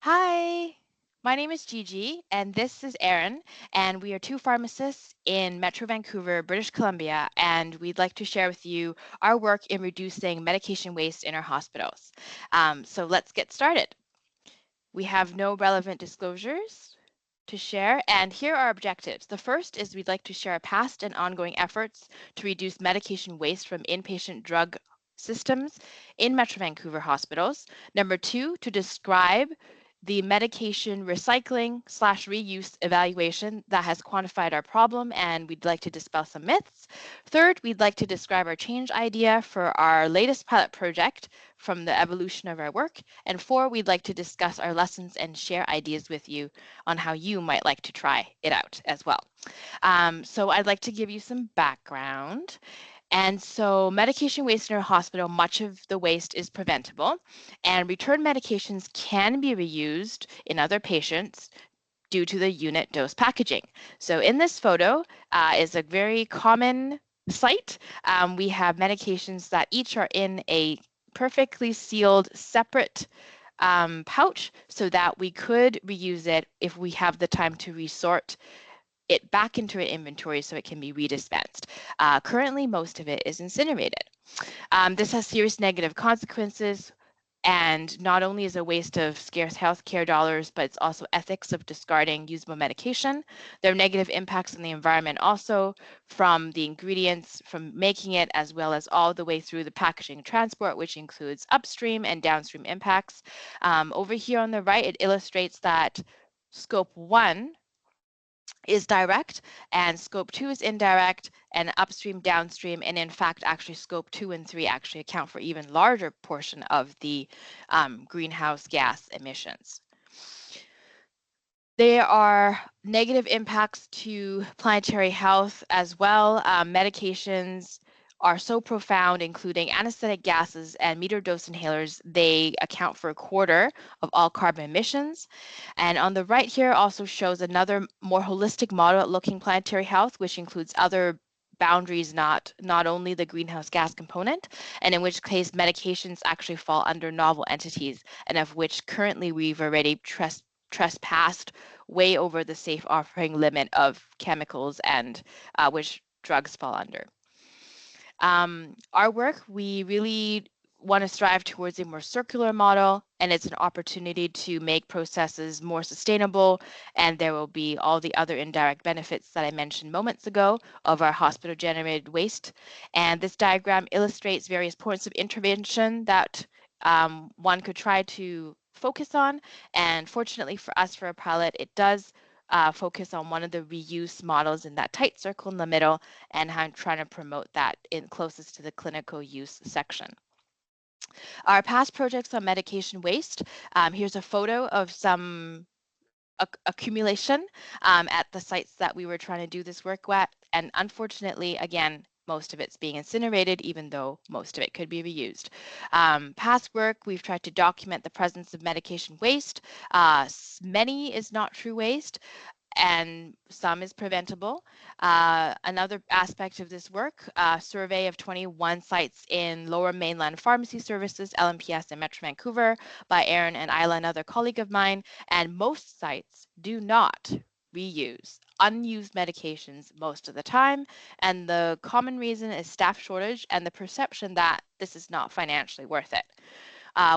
Hi, my name is Gigi, and this is Erin, and we are two pharmacists in Metro Vancouver, British Columbia, and we'd like to share with you our work in reducing medication waste in our hospitals. So let's get started. We have no relevant disclosures to share, and here are our objectives. The first is we'd like to share our past and ongoing efforts to reduce medication waste from inpatient drug systems in Metro Vancouver hospitals. Number two, to describe the medication recycling / reuse evaluation that has quantified our problem, and we'd like to dispel some myths. Third, we'd like to describe our change idea for our latest pilot project from the evolution of our work. And four, we'd like to discuss our lessons and share ideas with you on how you might like to try it out as well. So I'd like to give you some background. And so medication waste in our hospital, much of the waste is preventable, and return medications can be reused in other patients due to the unit dose packaging. So in this photo is a very common site. We have medications that each are in a perfectly sealed separate pouch so that we could reuse it if we have the time to resort it back into an inventory so it can be redispensed. Currently, most of it is incinerated. This has serious negative consequences, and not only is a waste of scarce healthcare dollars, but it's also ethics of discarding usable medication. There are negative impacts on the environment also from the ingredients, from making it, as well as all the way through the packaging and transport, which includes upstream and downstream impacts. Over here on the right, it illustrates that scope 1 is direct and scope 2 is indirect, and upstream, downstream, and in fact actually scope 2 and 3 actually account for even larger portion of the greenhouse gas emissions. There are negative impacts to planetary health as well. Medications are so profound, including anesthetic gases and metered dose inhalers. They account for a quarter of all carbon emissions. And on the right here also shows another more holistic model at looking planetary health, which includes other boundaries, not only the greenhouse gas component, and in which case medications actually fall under novel entities, and of which currently we've already trespassed way over the safe offering limit of chemicals and which drugs fall under. Our work, we really want to strive towards a more circular model, and it's an opportunity to make processes more sustainable, and there will be all the other indirect benefits that I mentioned moments ago of our hospital-generated waste. And this diagram illustrates various points of intervention that one could try to focus on, and fortunately for us, for a pilot, it does focus on one of the reuse models in that tight circle in the middle, and I'm trying to promote that in closest to the clinical use section. Our past projects on medication waste, here's a photo of some accumulation at the sites that we were trying to do this work at, and unfortunately, again, most of it's being incinerated, even though most of it could be reused. Past work, we've tried to document the presence of medication waste. Many is not true waste, and some is preventable. Another aspect of this work, a survey of 21 sites in Lower Mainland Pharmacy Services, LMPS in Metro Vancouver, by Erin and Isla, another colleague of mine, and most sites do not reuse unused medications most of the time, and the common reason is staff shortage and the perception that this is not financially worth it.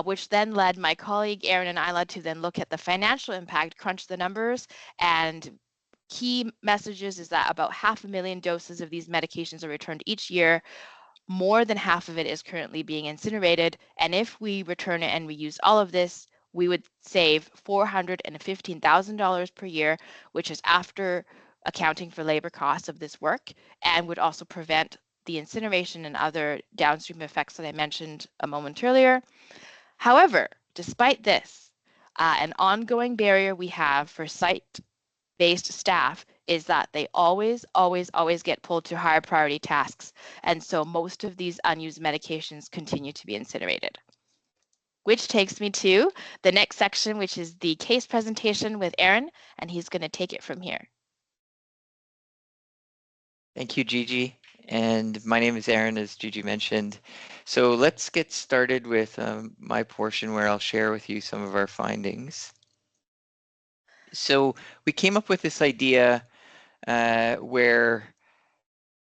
Which then led my colleague Erin and Isla to then look at the financial impact, crunch the numbers, and key messages is that about 500,000 doses of these medications are returned each year. More than half of it is currently being incinerated, and if we return it and reuse all of this, we would save $415,000 per year, which is after accounting for labor costs of this work, and would also prevent the incineration and other downstream effects that I mentioned a moment earlier. However, despite this, an ongoing barrier we have for site-based staff is that they always get pulled to higher priority tasks. And so most of these unused medications continue to be incinerated. Which takes me to the next section, which is the case presentation with Erin, and he's going to take it from here. Thank you, Gigi. And my name is Erin, as Gigi mentioned. So let's get started with my portion where I'll share with you some of our findings. So we came up with this idea where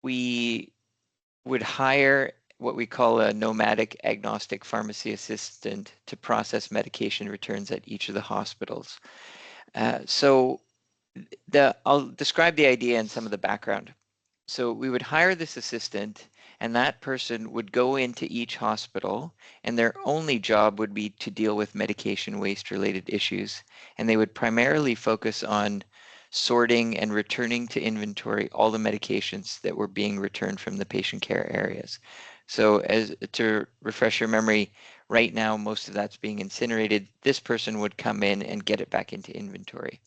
we would hire what we call a nomadic agnostic pharmacy assistant to process medication returns at each of the hospitals. So I'll describe the idea and some of the background. So we would hire this assistant, and that person would go into each hospital, and their only job would be to deal with medication waste related issues. And they would primarily focus on sorting and returning to inventory all the medications that were being returned from the patient care areas. So as to refresh your memory, right now most of that's being incinerated. This person would come in and get it back into inventory.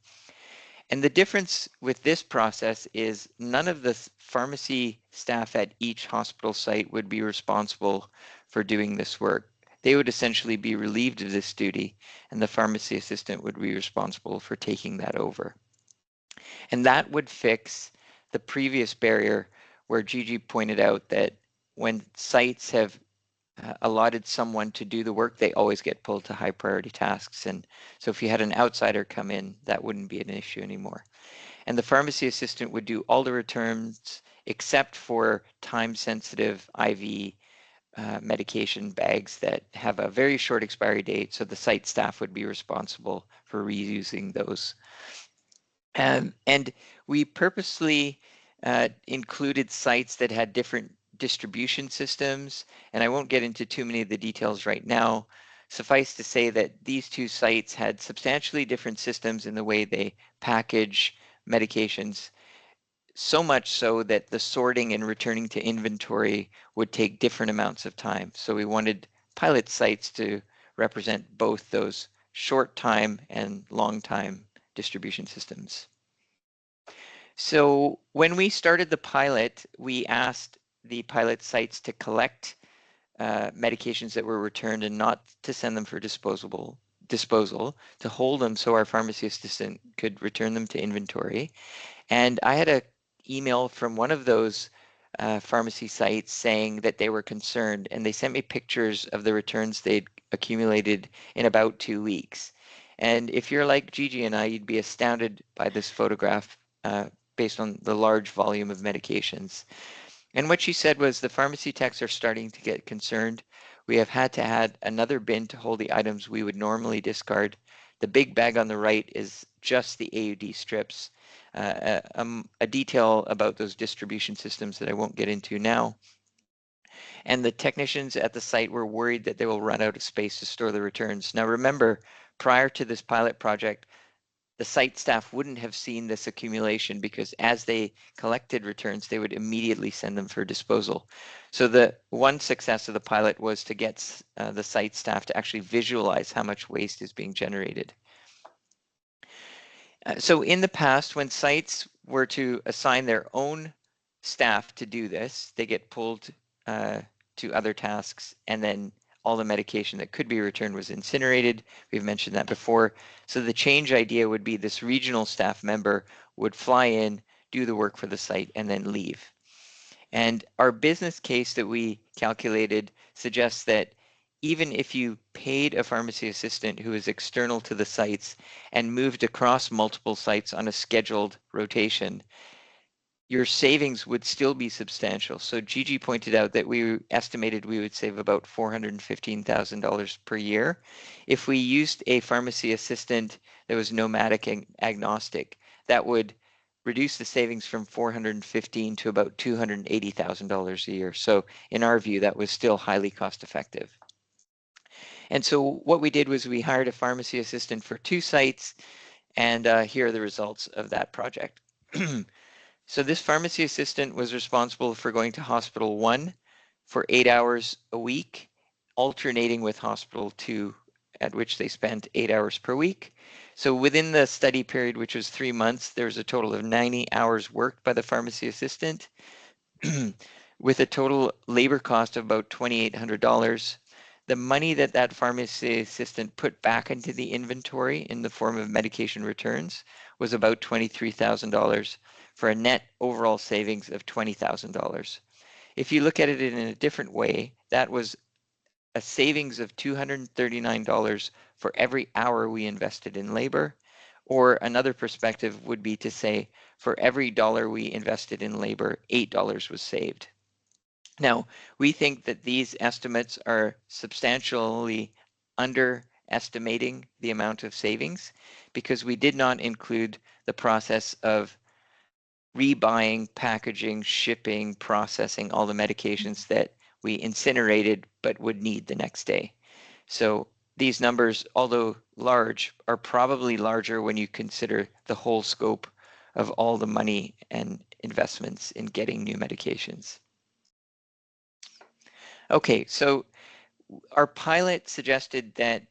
And the difference with this process is none of the pharmacy staff at each hospital site would be responsible for doing this work. They would essentially be relieved of this duty, and the pharmacy assistant would be responsible for taking that over. And that would fix the previous barrier where Gigi pointed out that when sites have allotted someone to do the work, they always get pulled to high priority tasks. And so if you had an outsider come in, that wouldn't be an issue anymore. And the pharmacy assistant would do all the returns except for time-sensitive IV medication bags that have a very short expiry date, so the site staff would be responsible for reusing those. And we purposely included sites that had different distribution systems, and I won't get into too many of the details right now. Suffice to say that these two sites had substantially different systems in the way they package medications, so much so that the sorting and returning to inventory would take different amounts of time. So we wanted pilot sites to represent both those short time and long time distribution systems. So when we started the pilot, we asked the pilot sites to collect medications that were returned and not to send them for disposal, to hold them so our pharmacy assistant could return them to inventory. And I had an email from one of those pharmacy sites saying that they were concerned, and they sent me pictures of the returns they'd accumulated in about 2 weeks. And if you're like Gigi and I, you'd be astounded by this photograph based on the large volume of medications. And what she said was the pharmacy techs are starting to get concerned. We have had to add another bin to hold the items we would normally discard. The big bag on the right is just the AUD strips. A detail about those distribution systems that I won't get into now. And the technicians at the site were worried that they will run out of space to store the returns. Now remember, prior to this pilot project, the site staff wouldn't have seen this accumulation because as they collected returns, they would immediately send them for disposal. So the one success of the pilot was to get the site staff to actually visualize how much waste is being generated. So in the past, when sites were to assign their own staff to do this, they get pulled to other tasks, and then all the medication that could be returned was incinerated. We've mentioned that before. So the change idea would be this regional staff member would fly in, do the work for the site, and then leave. And our business case that we calculated suggests that even if you paid a pharmacy assistant who is external to the sites and moved across multiple sites on a scheduled rotation, your savings would still be substantial. So Gigi pointed out that we estimated we would save about $415,000 per year. If we used a pharmacy assistant that was nomadic and agnostic, that would reduce the savings from $415,000 to about $280,000 a year. So in our view, that was still highly cost effective. And so what we did was we hired a pharmacy assistant for 2 sites, and here are the results of that project. So this pharmacy assistant was responsible for going to hospital 1 for 8 hours a week, alternating with hospital 2, at which they spent 8 hours per week. So within the study period, which was 3 months, there was a total of 90 hours worked by the pharmacy assistant with a total labor cost of about $2,800. The money that that pharmacy assistant put back into the inventory in the form of medication returns was about $23,000 for a net overall savings of $20,000. If you look at it in a different way, that was a savings of $239 for every hour we invested in labor, Or another perspective would be to say, for every dollar we invested in labor, $8 was saved. Now, we think that these estimates are substantially underestimating the amount of savings because we did not include the process of rebuying, packaging, shipping, processing all the medications that we incinerated but would need the next day. So these numbers, although large, are probably larger when you consider the whole scope of all the money and investments in getting new medications. Okay, so our pilot suggested that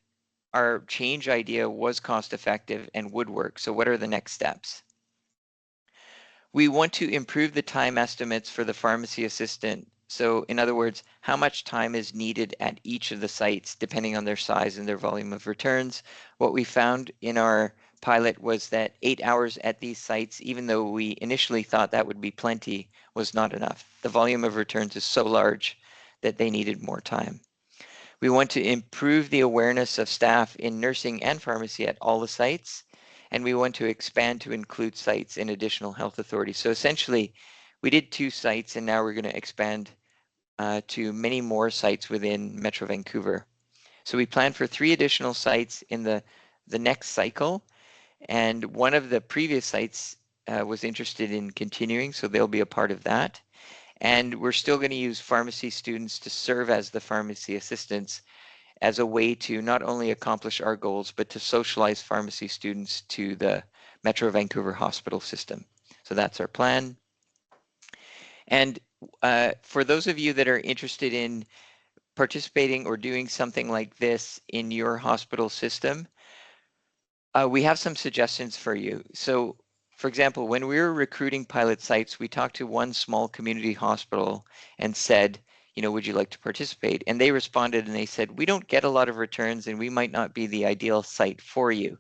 our change idea was cost effective and would work. So what are the next steps? We want to improve the time estimates for the pharmacy assistant. So in other words, how much time is needed at each of the sites depending on their size and their volume of returns. What we found in our pilot was that 8 hours at these sites, even though we initially thought that would be plenty, was not enough. The volume of returns is so large that they needed more time. We want to improve the awareness of staff in nursing and pharmacy at all the sites, and we want to expand to include sites in additional health authorities. So essentially, we did 2 sites, and now we're going to expand to many more sites within Metro Vancouver. So we plan for 3 additional sites in the next cycle, and one of the previous sites was interested in continuing, so they'll be a part of that. And we're still going to use pharmacy students to serve as the pharmacy assistants as a way to not only accomplish our goals, but to socialize pharmacy students to the Metro Vancouver hospital system. So that's our plan. And for those of you that are interested in participating or doing something like this in your hospital system, we have some suggestions for you. So for example, when we were recruiting pilot sites, we talked to one small community hospital and said, you know, would you like to participate? And they responded and they said, we don't get a lot of returns and we might not be the ideal site for you.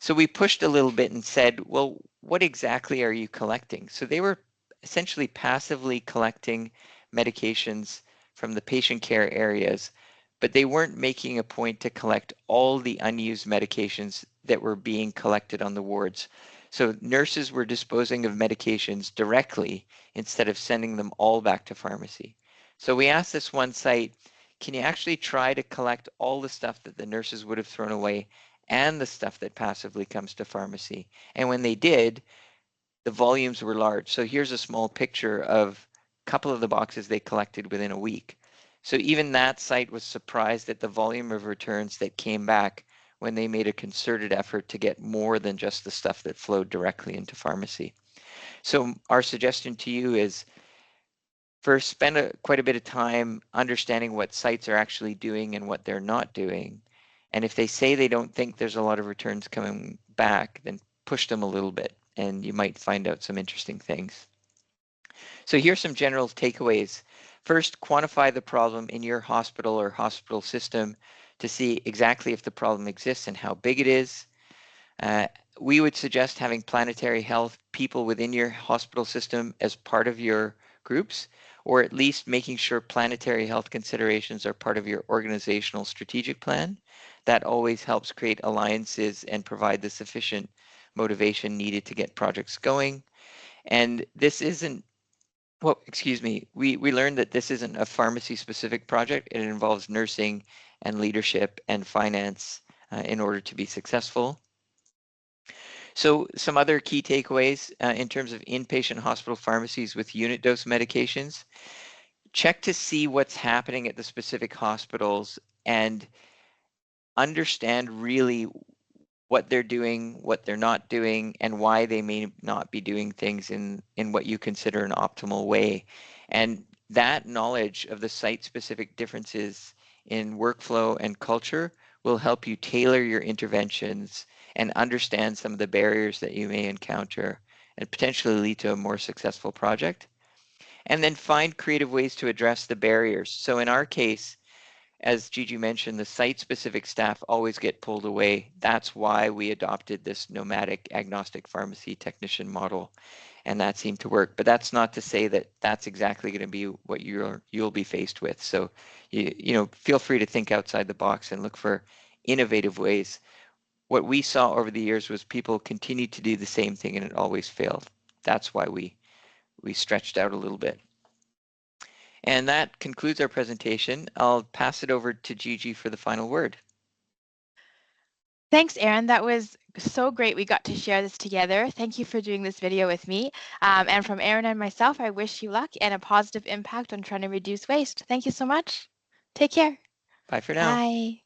So we pushed a little bit and said, well, what exactly are you collecting? So they were essentially passively collecting medications from the patient care areas, but they weren't making a point to collect all the unused medications that were being collected on the wards. So nurses were disposing of medications directly instead of sending them all back to pharmacy. So we asked this one site, can you actually try to collect all the stuff that the nurses would have thrown away and the stuff that passively comes to pharmacy? And when they did, the volumes were large. So here's a small picture of a couple of the boxes they collected within a week. So even that site was surprised at the volume of returns that came back when they made a concerted effort to get more than just the stuff that flowed directly into pharmacy. So our suggestion to you is first spend quite a bit of time understanding what sites are actually doing and what they're not doing. And if they say they don't think there's a lot of returns coming back, then push them a little bit and you might find out some interesting things. So here's some general takeaways. First, quantify the problem in your hospital or hospital system to see exactly if the problem exists and how big it is. We would suggest having planetary health people within your hospital system as part of your groups, or at least making sure planetary health considerations are part of your organizational strategic plan. That always helps create alliances and provide the sufficient motivation needed to get projects going. And this isn't, well, excuse me, we learned that this isn't a pharmacy specific project. It involves nursing and leadership and finance in order to be successful. So some other key takeaways in terms of inpatient hospital pharmacies with unit dose medications. Check to see what's happening at the specific hospitals and understand really what they're doing, what they're not doing, and why they may not be doing things in what you consider an optimal way. And that knowledge of the site-specific differences in workflow and culture will help you tailor your interventions and understand some of the barriers that you may encounter and potentially lead to a more successful project. And then find creative ways to address the barriers. So in our case, as Gigi mentioned, the site-specific staff always get pulled away. That's why we adopted this nomadic agnostic pharmacy technician model, and that seemed to work. But that's not to say that that's exactly going to be what you'll be faced with. So, you know, feel free to think outside the box and look for innovative ways. what we saw over the years was people continued to do the same thing and it always failed. That's why we stretched out a little bit. And that concludes our presentation. I'll pass it over to Gigi for the final word. Thanks, Aaron. That was so great. We got to share this together. Thank you for doing this video with me. And from Aaron and myself, I wish you luck and a positive impact on trying to reduce waste. Thank you so much. Take care. Bye for now. Bye.